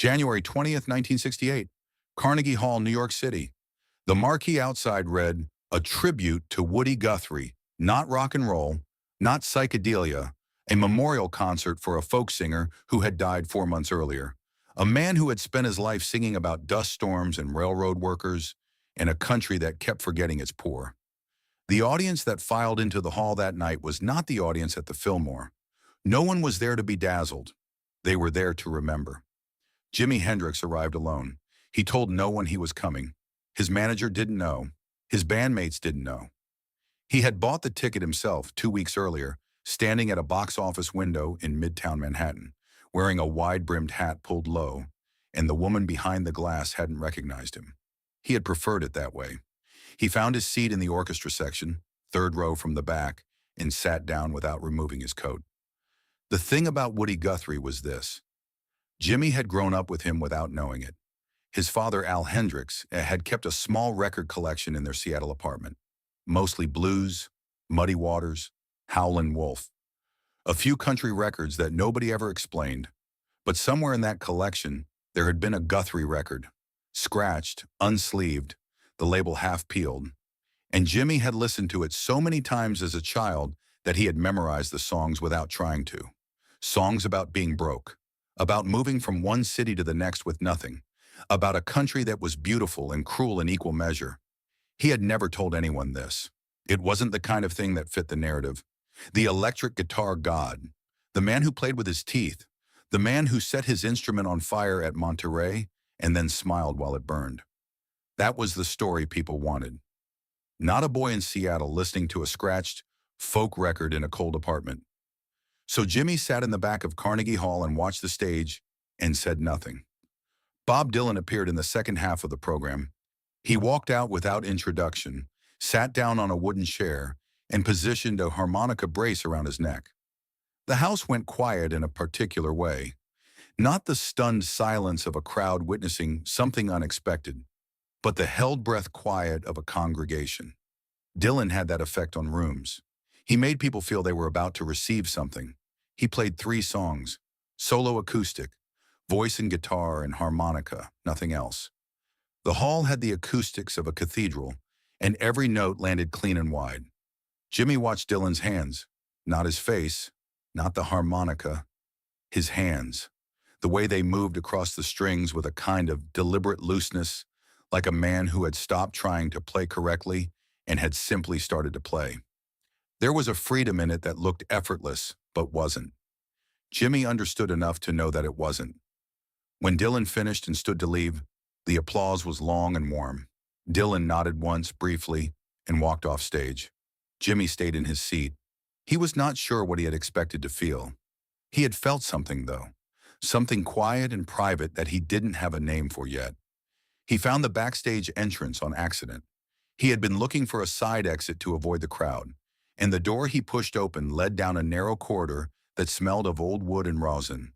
January 20th, 1968, Carnegie Hall, New York City. The marquee outside read, "A tribute to Woody Guthrie, not rock and roll, not psychedelia, a memorial concert for a folk singer who had died 4 months earlier. A man who had spent his life singing about dust storms and railroad workers in a country that kept forgetting its poor." The audience that filed into the hall that night was not the audience at the Fillmore. No one was there to be dazzled. They were there to remember. Jimi Hendrix arrived alone. He told no one he was coming. His manager didn't know. His bandmates didn't know. He had bought the ticket himself 2 weeks earlier, standing at a box office window in Midtown Manhattan, wearing a wide-brimmed hat pulled low, and the woman behind the glass hadn't recognized him. He had preferred it that way. He found his seat in the orchestra section, third row from the back, and sat down without removing his coat. The thing about Woody Guthrie was this. Jimmy had grown up with him without knowing it. His father, Al Hendrix, had kept a small record collection in their Seattle apartment, mostly blues, Muddy Waters, Howlin' Wolf, a few country records that nobody ever explained. But somewhere in that collection, there had been a Guthrie record, scratched, unsleeved, the label half peeled, and Jimmy had listened to it so many times as a child that he had memorized the songs without trying to. Songs about being broke, about moving from one city to the next with nothing, about a country that was beautiful and cruel in equal measure. He had never told anyone this. It wasn't the kind of thing that fit the narrative. The electric guitar god, the man who played with his teeth, the man who set his instrument on fire at Monterey and then smiled while it burned. That was the story people wanted. Not a boy in Seattle listening to a scratched folk record in a cold apartment. So Jimmy sat in the back of Carnegie Hall and watched the stage and said nothing. Bob Dylan appeared in the second half of the program. He walked out without introduction, sat down on a wooden chair, and positioned a harmonica brace around his neck. The house went quiet in a particular way. Not the stunned silence of a crowd witnessing something unexpected, but the held-breath quiet of a congregation. Dylan had that effect on rooms. He made people feel they were about to receive something. He played 3 songs, solo acoustic, voice and guitar and harmonica, nothing else. The hall had the acoustics of a cathedral, and every note landed clean and wide. Jimmy watched Dylan's hands, not his face, not the harmonica, his hands, the way they moved across the strings with a kind of deliberate looseness, like a man who had stopped trying to play correctly and had simply started to play. There was a freedom in it that looked effortless, but wasn't. Jimmy understood enough to know that it wasn't. When Dylan finished and stood to leave, the applause was long and warm. Dylan nodded once, briefly, and walked off stage. Jimmy stayed in his seat. He was not sure what he had expected to feel. He had felt something, though. Something quiet and private that he didn't have a name for yet. He found the backstage entrance on accident. He had been looking for a side exit to avoid the crowd, and the door he pushed open led down a narrow corridor that smelled of old wood and rosin.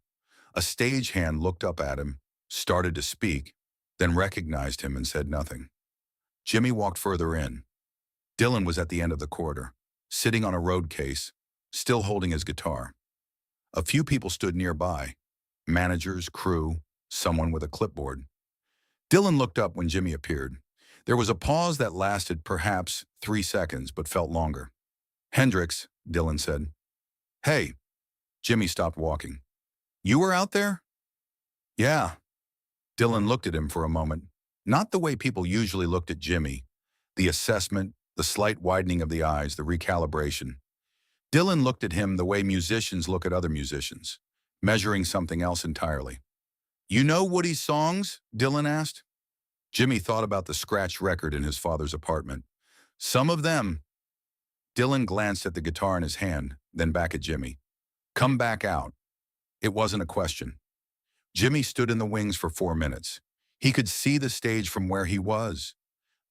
A stagehand looked up at him, started to speak, then recognized him and said nothing. Jimmy walked further in. Dylan was at the end of the corridor, sitting on a road case, still holding his guitar. A few people stood nearby, managers, crew, someone with a clipboard. Dylan looked up when Jimmy appeared. There was a pause that lasted perhaps 3 seconds, but felt longer. "Hendrix," Dylan said. "Hey." Jimmy stopped walking. "You were out there?" "Yeah." Dylan looked at him for a moment, not the way people usually looked at Jimmy. The assessment, the slight widening of the eyes, the recalibration. Dylan looked at him the way musicians look at other musicians, measuring something else entirely. "You know Woody's songs?" Dylan asked. Jimmy thought about the scratched record in his father's apartment. "Some of them." Dylan glanced at the guitar in his hand, then back at Jimmy. "Come back out." It wasn't a question. Jimmy stood in the wings for 4 minutes. He could see the stage from where he was.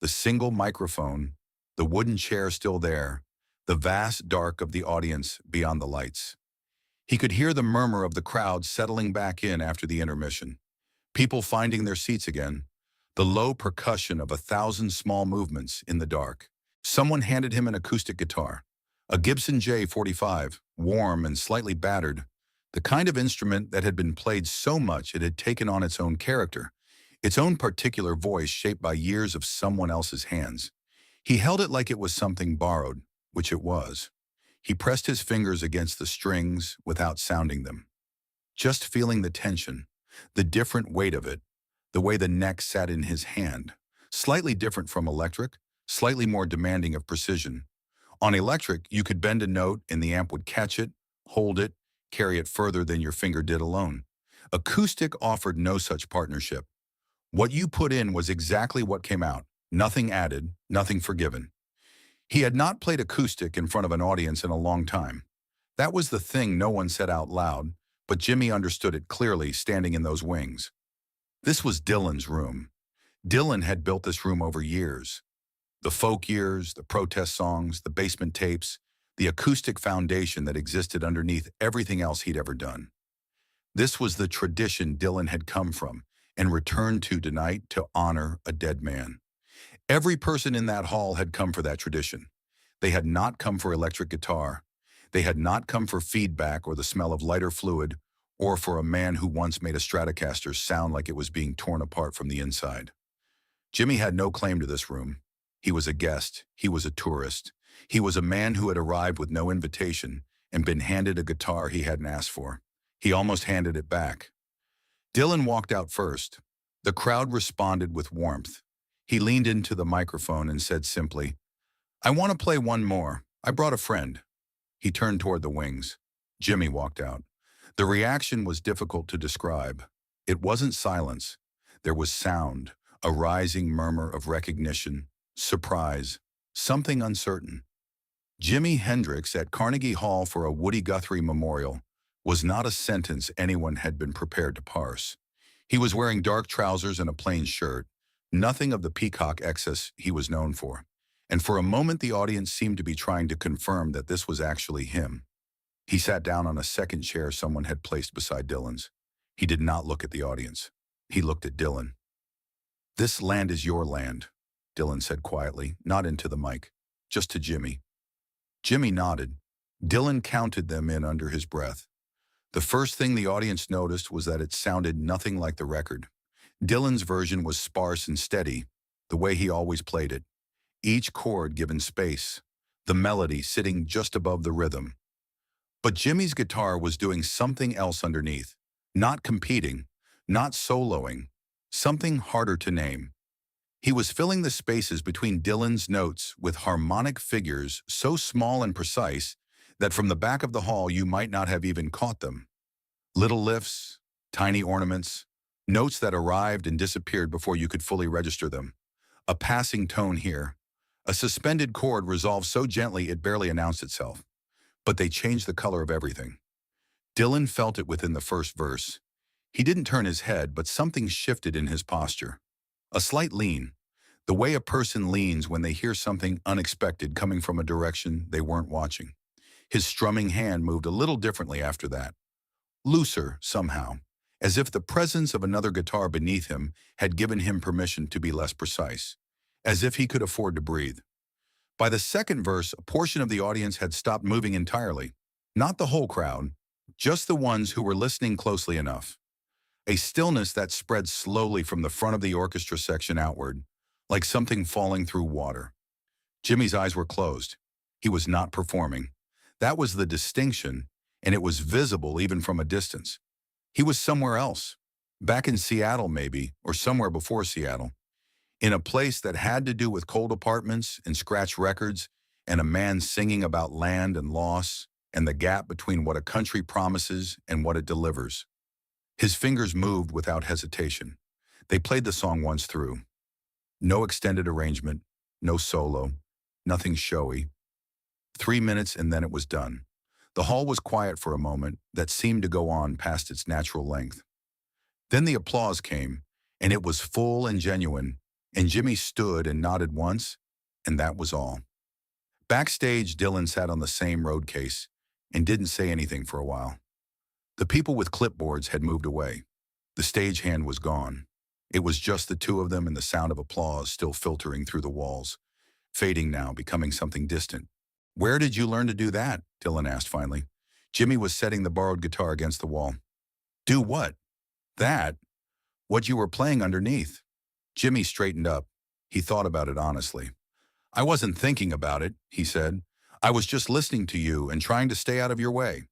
The single microphone, the wooden chair still there, the vast dark of the audience beyond the lights. He could hear the murmur of the crowd settling back in after the intermission, people finding their seats again, the low percussion of 1,000 small movements in the dark. Someone handed him an acoustic guitar, a Gibson J45, warm and slightly battered, The kind of instrument that had been played so much it had taken on its own character, its own particular voice shaped by years of someone else's hands. He held it like it was something borrowed, which it was. He pressed his fingers against the strings without sounding them, just feeling the tension, the different weight of it, the way the neck sat in his hand, slightly different from electric, slightly more demanding of precision. On electric, you could bend a note and the amp would catch it, hold it, carry it further than your finger did alone. Acoustic offered no such partnership. What you put in was exactly what came out, nothing added, nothing forgiven. He had not played acoustic in front of an audience in a long time. That was the thing no one said out loud, but Jimmy understood it clearly standing in those wings. This was Dylan's room. Dylan had built this room over years. The folk years, the protest songs, the basement tapes, the acoustic foundation that existed underneath everything else he'd ever done. This was the tradition Dylan had come from and returned to tonight to honor a dead man. Every person in that hall had come for that tradition. They had not come for electric guitar. They had not come for feedback or the smell of lighter fluid, or for a man who once made a Stratocaster sound like it was being torn apart from the inside. Jimmy had no claim to this room. He was a guest. He was a tourist. He was a man who had arrived with no invitation and been handed a guitar he hadn't asked for. He almost handed it back. Dylan walked out first. The crowd responded with warmth. He leaned into the microphone and said simply, "I want to play one more. I brought a friend." He turned toward the wings. Jimmy walked out. The reaction was difficult to describe. It wasn't silence. There was sound, a rising murmur of recognition, surprise, something uncertain. Jimi Hendrix at Carnegie Hall for a Woody Guthrie memorial was not a sentence anyone had been prepared to parse. He was wearing dark trousers and a plain shirt, nothing of the peacock excess he was known for. And for a moment the audience seemed to be trying to confirm that this was actually him. He sat down on a second chair someone had placed beside Dylan's. He did not look at the audience. He looked at Dylan. "This land is your land," Dylan said quietly, not into the mic, just to Jimmy. Jimmy nodded. Dylan counted them in under his breath. The first thing the audience noticed was that it sounded nothing like the record. Dylan's version was sparse and steady, the way he always played it. Each chord given space, the melody sitting just above the rhythm. But Jimmy's guitar was doing something else underneath, not competing, not soloing, something harder to name. He was filling the spaces between Dylan's notes with harmonic figures so small and precise that from the back of the hall you might not have even caught them. Little lifts, tiny ornaments, notes that arrived and disappeared before you could fully register them. A passing tone here, a suspended chord resolved so gently it barely announced itself. But they changed the color of everything. Dylan felt it within the first verse. He didn't turn his head, but something shifted in his posture. A slight lean, the way a person leans when they hear something unexpected coming from a direction they weren't watching. His strumming hand moved a little differently after that. Looser, somehow, as if the presence of another guitar beneath him had given him permission to be less precise, as if he could afford to breathe. By the second verse, a portion of the audience had stopped moving entirely. Not the whole crowd, just the ones who were listening closely enough. A stillness that spread slowly from the front of the orchestra section outward, like something falling through water. Jimmy's eyes were closed. He was not performing. That was the distinction, and it was visible even from a distance. He was somewhere else, back in Seattle maybe, or somewhere before Seattle, in a place that had to do with cold apartments and scratch records and a man singing about land and loss and the gap between what a country promises and what it delivers. His fingers moved without hesitation. They played the song once through. No extended arrangement, no solo, nothing showy. 3 minutes and then it was done. The hall was quiet for a moment that seemed to go on past its natural length. Then the applause came, and it was full and genuine, and Jimmy stood and nodded once, and that was all. Backstage, Dylan sat on the same road case and didn't say anything for a while. The people with clipboards had moved away. The stagehand was gone. It was just the two of them and the sound of applause still filtering through the walls, fading now, becoming something distant. "Where did you learn to do that?" Dylan asked finally. Jimmy was setting the borrowed guitar against the wall. Do what? That? What you were playing underneath? Jimmy straightened up. He thought about it honestly. I wasn't thinking about it, he said. I was just listening to you and trying to stay out of your way.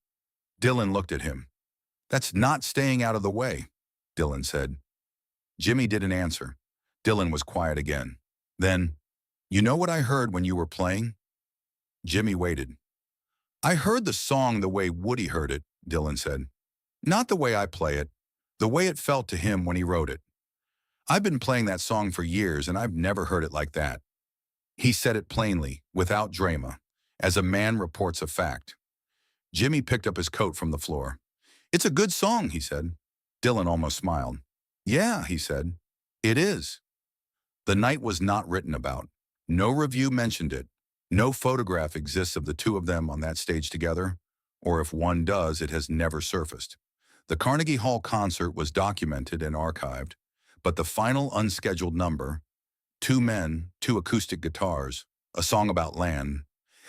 Dylan looked at him. That's not staying out of the way, Dylan said. Jimmy didn't answer. Dylan was quiet again. Then, you know what I heard when you were playing? Jimmy waited. I heard the song the way Woody heard it, Dylan said. Not the way I play it, the way it felt to him when he wrote it. I've been playing that song for years and I've never heard it like that. He said it plainly, without drama, as a man reports a fact. Jimmy picked up his coat from the floor. It's a good song, he said. Dylan almost smiled. Yeah, he said. It is. The night was not written about. No review mentioned it. No photograph exists of the two of them on that stage together, or if one does, it has never surfaced. The Carnegie Hall concert was documented and archived, but the final unscheduled number, Two Men, Two Acoustic Guitars, a song about land,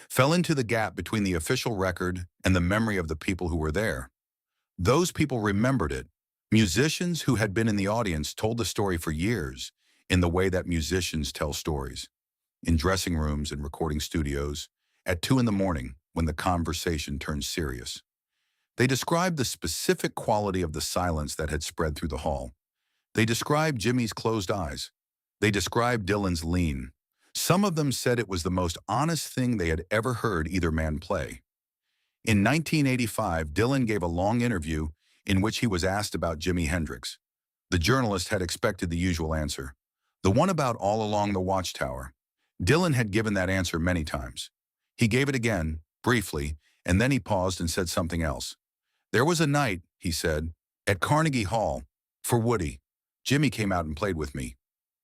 fell into the gap between the official record and the memory of the people who were there. Those people remembered it. Musicians who had been in the audience told the story for years in the way that musicians tell stories, in dressing rooms and recording studios, at 2 a.m. when the conversation turned serious. They described the specific quality of the silence that had spread through the hall. They described Jimmy's closed eyes. They described Dylan's lean. Some of them said it was the most honest thing they had ever heard either man play. In 1985, Dylan gave a long interview in which he was asked about Jimi Hendrix. The journalist had expected the usual answer, the one about All Along the Watchtower. Dylan had given that answer many times. He gave it again, briefly, and then he paused and said something else. There was a night, he said, at Carnegie Hall, for Woody. Jimmy came out and played with me.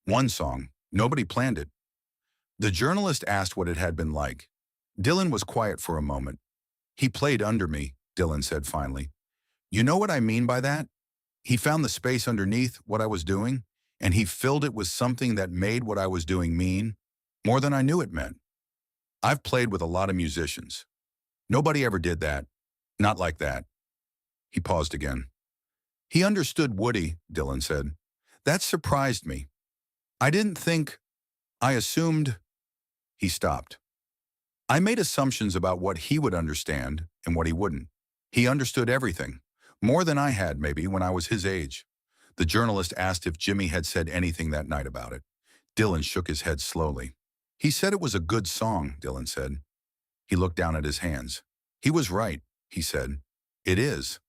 One song. Nobody planned it. The journalist asked what it had been like. Dylan was quiet for a moment. He played under me, Dylan said finally. You know what I mean by that? He found the space underneath what I was doing, and he filled it with something that made what I was doing mean more than I knew it meant. I've played with a lot of musicians. Nobody ever did that. Not like that. He paused again. He understood Woody, Dylan said. That surprised me. I didn't think, I assumed. He stopped. I made assumptions about what he would understand and what he wouldn't. He understood everything, more than I had maybe when I was his age. The journalist asked if Jimmy had said anything that night about it. Dylan shook his head slowly. He said it was a good song, Dylan said. He looked down at his hands. He was right, he said. It is.